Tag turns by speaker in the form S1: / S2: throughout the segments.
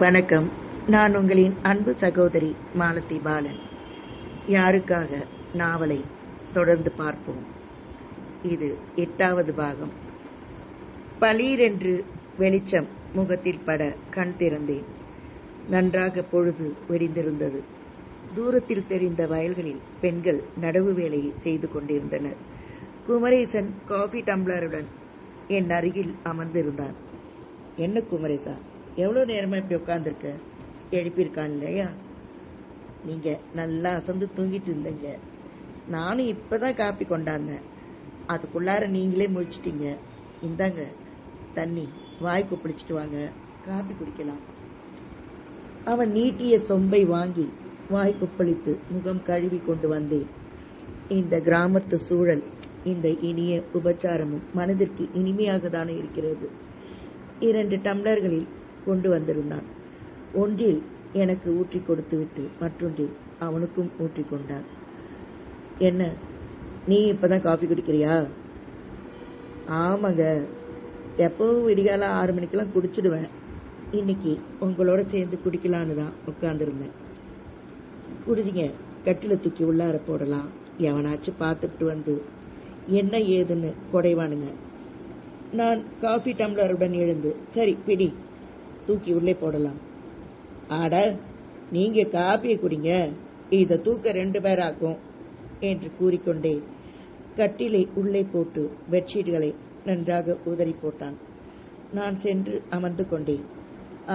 S1: வணக்கம். நான் உங்களின் அன்பு சகோதரி மாலதி பாலன். யாருக்காக நாவலை தொடர்ந்து பார்ப்போம். இது 8வது பாகம். பளீரென்று வெளிச்சம் முகத்தில் பட கண் திறந்தேன். நன்றாக பொழுது வெடிந்திருந்தது. தூரத்தில் தெரிந்த வயல்களில் பெண்கள் நடவு வேலையை செய்து கொண்டிருந்தனர். குமரேசன் காஃபி டம்ளருடன் என் அருகில் அமர்ந்திருந்தான். என்ன குமரேசா, எவ்வளோ நேரமா இப்படி உட்காந்துருக்க? எழுப்பியிருக்கான் இல்லையா? நீங்க நல்லா அசந்து தூங்கிட்டு இருந்தீங்க. நானும் இப்பதான் காப்பி கொண்டாந்தேன். அதுக்குள்ளார நீங்களே முழிச்சிட்டீங்க. இந்தாங்க தண்ணி, வாய் கொப்பளிச்சுட்டு வாங்க, காப்பி குடிக்கலாம். அவன் நீட்டிய சொம்பை வாங்கி வாய் கொப்பளித்து முகம் கழுவி கொண்டு வந்தேன். இந்த கிராமத்து சூழல், இந்த இனிய உபச்சாரமும் மனதிற்கு இனிமையாக தானே இருக்கிறது. 2 டம்ளர்களில் கொண்டு வந்திருந்தான். ஒன்றில் எனக்கு ஊற்றி கொடுத்துவிட்டு மற்றொன்றில் அவனுக்கும் ஊற்றி கொண்டான். என்ன, நீ இப்பதான் காஃபி குடிக்கிறியா? ஆமாங்க, எப்பவும் விடிகால 6 மணிக்கெல்லாம் குடிச்சிடுவேன். இன்னைக்கு உங்களோட சேர்ந்து குடிக்கலான்னு தான் உட்காந்துருந்தேன். குடிச்சிங்க, கட்டில தூக்கி உள்ளார போடலாம். எவனாச்சும் பார்த்துட்டு வந்து என்ன ஏதுன்னு கொடைவானுங்க. நான் காஃபி டம்ளருடன் எழுந்து, சரி பிடி, தூக்கி உள்ளே போடலாம். ஆட, நீங்க காப்பியை குடிங்க, இதை தூக்க 2 பேராக்கும் என்று கூறிக்கொண்டே கட்டிலை உள்ளே போட்டு பெட்ஷீட்களை நன்றாக உதறி போட்டான். நான் சென்று அமர்ந்து கொண்டேன்.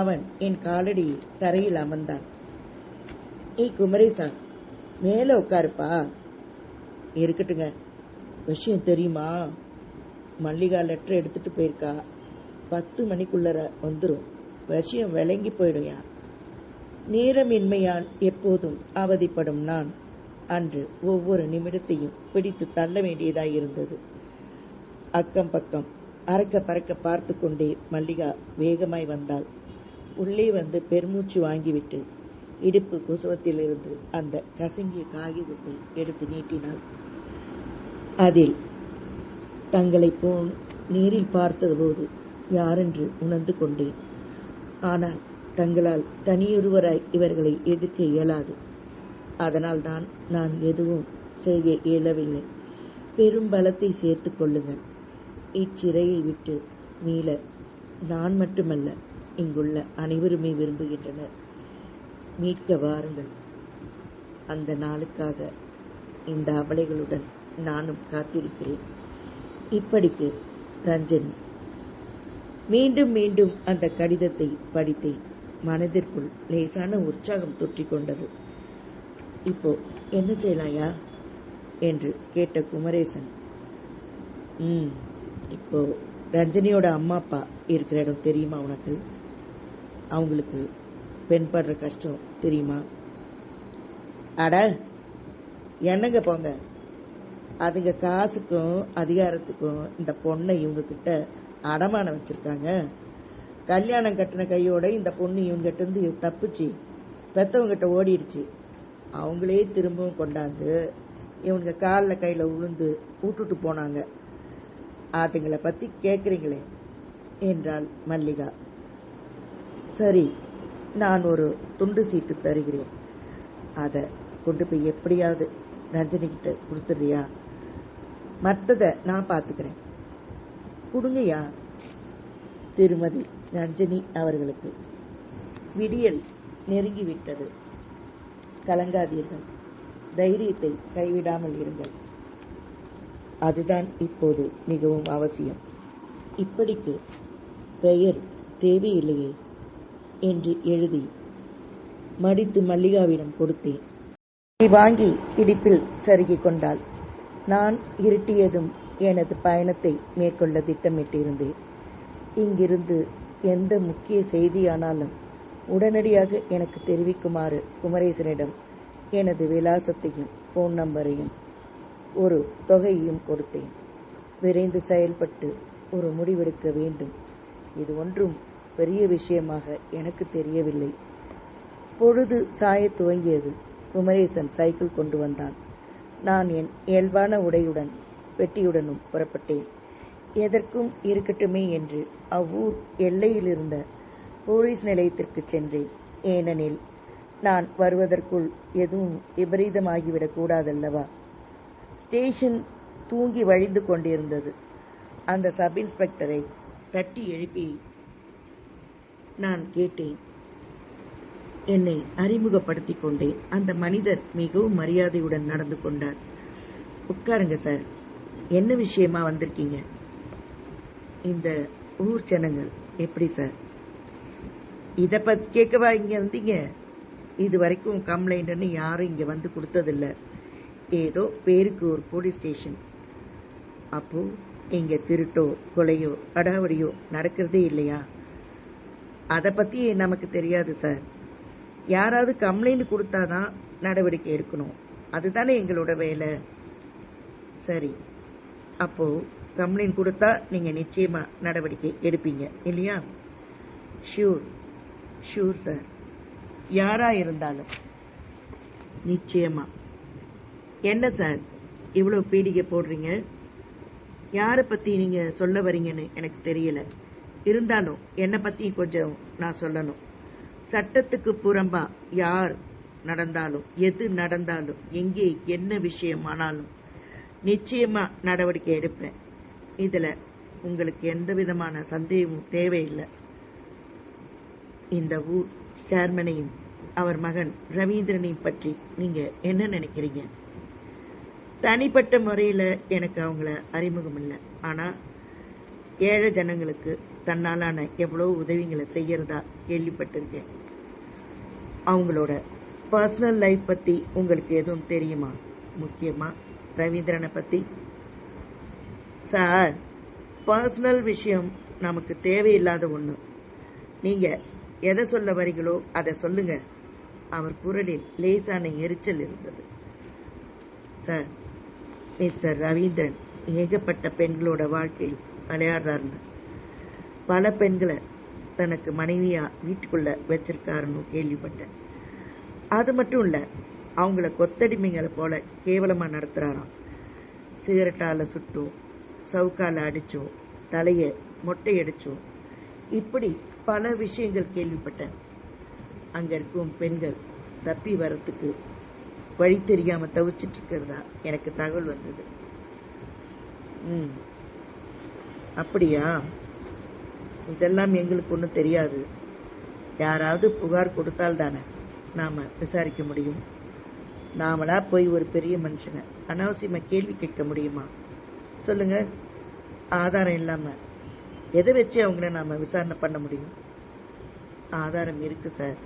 S1: அவன் என் காலடியில் தரையில் அமர்ந்தான். ஏய் குமரேசா, மேல உட்காருப்பா. இருக்கட்டுங்க. விஷயம் தெரியுமா? மல்லிகா லெட்டர் எடுத்துட்டு போயிருக்கா. 10 மணிக்குள்ளர வந்துடும். விஷயம் விளங்கி போயிடுயா. நேரமின்மையால் எப்போதும் அவதிப்படும் நான் அன்று ஒவ்வொரு நிமிடத்தையும் பிடித்து தள்ள வேண்டியதாயிருந்தது. அக்கம் பக்கம் அறக்க பறக்க பார்த்து கொண்டே மல்லிகா வேகமாய் வந்தாள். உள்ளே வந்து பெருமூச்சு வாங்கிவிட்டு இடுப்பு குசுவத்திலிருந்து அந்த கசங்கிய காகிதத்தை எடுத்து நீட்டினாள். அதில் தங்களை நேரில் பார்த்தபோது யாரென்று உணர்ந்து கொண்டேன். ஆனால் தங்களால் தனியொருவராய் இவர்களை எதிர்க்க இயலாது. அதனால் தான் நான் எதுவும் செய்ய இயலவில்லை. பெரும் பலத்தை சேர்த்துக் கொள்ளுங்கள். இச்சிறையை விட்டு மீள நான் மட்டுமல்ல, இங்குள்ள அனைவருமே விரும்புகின்றனர். மீட்க வாருங்கள். அந்த நாளுக்காக இந்த அவலைகளுடன் நானும் காத்திருக்கிறேன். இப்படிக்கு ரஞ்சனி. மீண்டும் மீண்டும் அந்த கடிதத்தை படித்தேன். மனதிற்குள் லேசான உற்சாகம் தொற்றிக் கொண்டது. இப்போ என்ன செய்யலாயா என்று கேட்ட குமரேசன், இப்போ ரஞ்சனியோட அம்மா அப்பா இருக்கிற இடம் தெரியுமா உனக்கு? அவங்களுக்கு பெண் படுற கஷ்டம் தெரியுமா? அட என்னங்க போங்க, அதுங்க காசுக்கும் அதிகாரத்துக்கும் இந்த பொண்ணை இவங்க கிட்ட அடமானம் வச்சிருக்காங்க. கல்யாணம் கட்டின கையோட இந்த பொண்ணு இவங்க கிட்ட இருந்து தப்பிச்சு பெத்தவங்க கிட்ட ஓடிடுச்சு. அவங்களே திரும்பவும் கொண்டாந்து இவங்க காலில் கையில உளுந்து விட்டுட்டு போனாங்க. அதுங்களை பத்தி கேக்குறீங்களே என்றாள் மல்லிகா. சரி, நான் ஒரு துண்டு சீட்டு தருகிறேன். அதை கொண்டு போய் எப்படியாவது ரஞ்சனி கிட்ட கொடுத்துறியா? மற்றதை நான் பார்த்துக்கிறேன். கொடுங்கய்யா. திருமதி ரஞ்சனி அவர்களுக்கு. விடியல் நெருங்கிவிட்டது. கலங்காதீர்கள். தைரியத்தை கைவிடாமல் இருங்கள். அதுதான் இப்போது மிகவும் அவசியம். இப்படிக்கு பெயர் தேவையில்லையே என்று எழுதி மடித்து மல்லிகாவிடம் கொடுத்தேன். வாங்கி இடிப்பில் சருகிக் கொண்டாள். நான் இருட்டியதும் எனது பயணத்தை மேற்கொள்ள திட்டமிட்டிருந்தேன். இங்கிருந்து எந்த முக்கிய செய்தியானாலும் உடனடியாக எனக்கு தெரிவிக்குமாறு குமரேசனிடம் எனது விலாசத்தையும் போன் நம்பரையும் ஒரு தொகையையும் கொடுத்தேன். விரைந்து செயல்பட்டு ஒரு முடிவெடுக்க வேண்டும். இது ஒன்றும் பெரிய விஷயமாக எனக்கு தெரியவில்லை. பொழுது சாய துவங்கியது. குமரேசன் சைக்கிள் கொண்டு வந்தான். நான் என் இயல்பான உடையுடன் பெட்டியுடனும் புறப்பட்டேன். எதற்கும் இருக்கட்டுமே என்று அவ்வூர் எல்லையிலிருந்த போலீஸ் நிலையத்திற்கு சென்றேன். ஏனெனில் நான் வருவதற்குள் எதுவும் விபரீதமாகிவிடக் கூடாதல்லவா. ஸ்டேஷன் தூங்கி வழிந்து கொண்டிருந்தது. அந்த சப் இன்ஸ்பெக்டரை தட்டி எழுப்பி நான் கேட்டேன். என்னை அறிமுகப்படுத்திக் கொண்டேன். அந்த மனிதர் மிகவும் மரியாதையுடன் நடந்து கொண்டார். உட்காருங்க சார், என்ன விஷயமா வந்திருக்கீங்க? இந்த ஊர் ஜனங்கள் எப்படி சார்? இத பத்தி கேட்கவா இங்க வந்தீங்க? இது வரைக்கும் கம்ப்ளைண்ட்னு யாரும் இங்க வந்து கொடுத்ததில்ல. ஏதோ பேருக்கு ஒரு போலீஸ் ஸ்டேஷன். அப்போ இங்க திருட்டோ கொலையோ அடாவடியோ நடக்கிறதே இல்லையா? அதை பத்தி நமக்கு தெரியாது சார். யாராவது கம்ப்ளைண்ட் கொடுத்தாதான் நடவடிக்கை எடுக்கணும். அதுதானே எங்களோட வேலை. சரி, அப்போ கம்ப்ளைண்ட் கொடுத்தா நீங்க நிச்சயமா நடவடிக்கை எடுப்பீங்க இல்லையா? ஷூர் ஷூர் சார், யாரா இருந்தாலும் நிச்சயமா. என்ன சார் இவ்வளவு பீடிகை போடுறீங்க? யாரை பத்தி நீங்க சொல்ல வரீங்கன்னு எனக்கு தெரியல. இருந்தாலும் என்னை பத்தி கொஞ்சம் நான் சொல்லணும். சட்டத்துக்கு புறம்பா யார் நடந்தாலும் எது நடந்தாலும் எங்கே என்ன விஷயமானாலும் நிச்சயமா நடவடிக்கை எடுப்பேன். இதுல உங்களுக்கு எந்த விதமான சந்தேகமும் தேவையில்லை. இந்த ஊர் சேர்மனையும் அவர் மகன் ரவீந்திரனையும் பற்றி நீங்க என்ன நினைக்கிறீங்க? தனிப்பட்ட முறையில எனக்கு அவங்கள அறிமுகம் இல்லை. ஆனா ஏழை ஜனங்களுக்கு தன்னாலான எவ்வளவு உதவிகளை செய்யறதா கேள்விப்பட்டிருக்கேன். அவங்களோட பர்சனல் லைஃப் பத்தி உங்களுக்கு எதுவும் தெரியுமா? முக்கியமா ரவீந்திரனை பத்தி? சார், பர்சனல் விஷயம் நமக்கு தேவையில்லாத ஒண்ணு. நீங்க எதை சொல்ல வரீங்களோ அதை சொல்லுங்க. அவர் குரலில் லேசான எரிச்சல் இருந்தது. சார், மிஸ்டர் ரவீந்திரன் ஏகப்பட்ட பெண்களோட வாழ்க்கையில் விளையாடுறாருன்னு, பல பெண்களை தனக்கு மனைவியா வீட்டுக்குள்ள வச்சிருக்காருன்னு கேள்விப்பட்டேன். அது மட்டும் இல்ல, அவங்கள கொத்தடிமைங்களை போல கேவலமா நடத்துறாராம். சிகரெட்டால சுட்டும், சவுக்கால அடிச்சோம், தலைய மொட்டையடிச்சோம், இப்படி பல விஷயங்கள் கேள்விப்பட்டேன். அங்க இருக்கும் பெண்கள் தப்பி வரத்துக்கு வழி தெரியாம தவிச்சிட்டு இருக்கிறதா எனக்கு தகவல் வந்தது. அப்படியா? இதெல்லாம் எங்களுக்கு ஒன்றும் தெரியாது. யாராவது புகார் கொடுத்தால் தானே நாம விசாரிக்க முடியும். நாமளா போய் ஒரு பெரிய மனுஷனை அனாவசியமா கேள்வி கேட்க முடியுமா? சொல்லுங்க. ஆதாரம் இல்லாம எதை வச்சு அவங்கள நாம விசாரணை பண்ண முடியும்? ஆதாரம் இருக்கு சார்,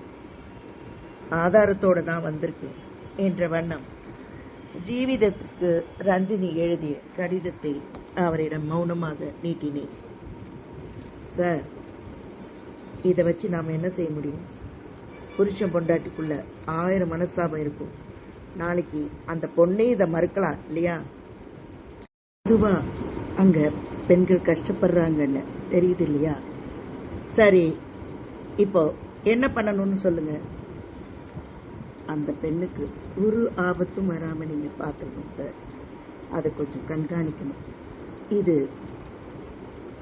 S1: ஆதாரத்தோட தான் வந்திருக்கேன் என்ற வண்ணம் ஜீவிதத்திற்கு ரஞ்சினி எழுதிய கடிதத்தை அவரிடம் மௌனமாக நீட்டினேன். சார், இதை வச்சு நாம என்ன செய்ய முடியும்? புருஷன் பொண்டாட்டிக்குள்ள 1000 மனஸ்தாபம் இருக்கும். நாளைக்கு அந்த பொண்ணே இதை மறுக்கலாம் இல்லையா? இதுவா அங்க பெண்கள் கஷ்டப்படுறாங்கன்னு தெரியுது இல்லையா? சரி, இப்போ என்ன பண்ணணும்னு சொல்லுங்க. அந்த பெண்ணுக்கு ஒரு ஆபத்தும் வராம நீங்க பாத்துக்கணும் சார். அதை கொஞ்சம் கண்காணிக்கணும். இது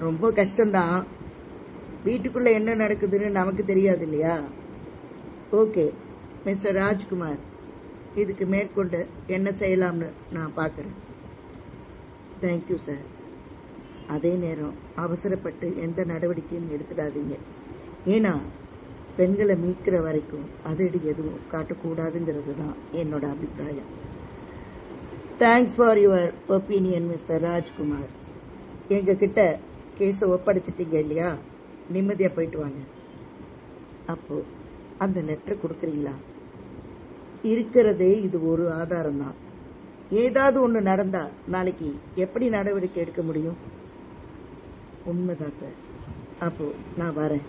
S1: ரொம்ப கஷ்டம்தான். வீட்டுக்குள்ள என்ன நடக்குதுன்னு நமக்கு தெரியாது இல்லையா? ஓகே மிஸ்டர் ராஜ்குமார், இதுக்கு மேற்கொண்டு என்ன செய்யலாம்னு நான் பார்க்கறேன். Thank you sir. அதே நேரம் அவசரப்பட்டு எந்த நடவடிக்கையும் எடுத்துடாதீங்க. ஏன்னா பெண்களை மீட்கிற வரைக்கும் அதிரடி எதுவும் காட்டக்கூடாதுங்கிறது தான் என்னோட அபிப்பிராயம். Thanks for your opinion mister Rajkumar. எங்க கிட்ட கேஸை ஒப்படைச்சிட்டீங்க இல்லையா? நிம்மதியா போயிட்டு வாங்க. அப்போ அந்த லெட்டர் கொடுக்குறீங்களா? இருக்கிறதே இது ஒரு ஆதாரம் தான். ஏதாவது ஒண்ணு நடந்தா நாளைக்கு எப்படி நடவடிக்கை எடுக்க முடியும்? உண்மைதான் சார். அப்போ நான் வரேன்.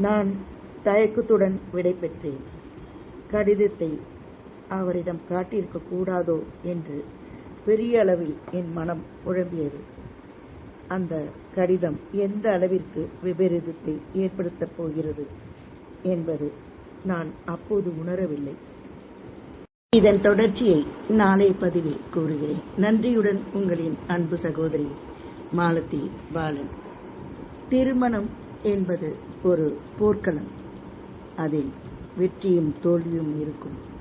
S1: நான் தயக்கத்துடன் விடை பெற்றேன். கடிதத்தை அவரிடம் காட்டியிருக்க கூடாதோ என்று பெரிய அளவில் என் மனம் குழம்பியது. அந்த கடிதம் எந்த அளவிற்கு விபரீதத்தை ஏற்படுத்தப் போகிறது என்பது நான் அப்போது உணரவில்லை. இதன் தொடர்ச்சியை நாளை பதிவில் கூறுகிறேன். நன்றியுடன் உங்களின் அன்பு சகோதரி மாலதி பாலன். திருமணம் என்பது ஒரு போர்க்களம். அதில் வெற்றியும் தோல்வியும் இருக்கும்.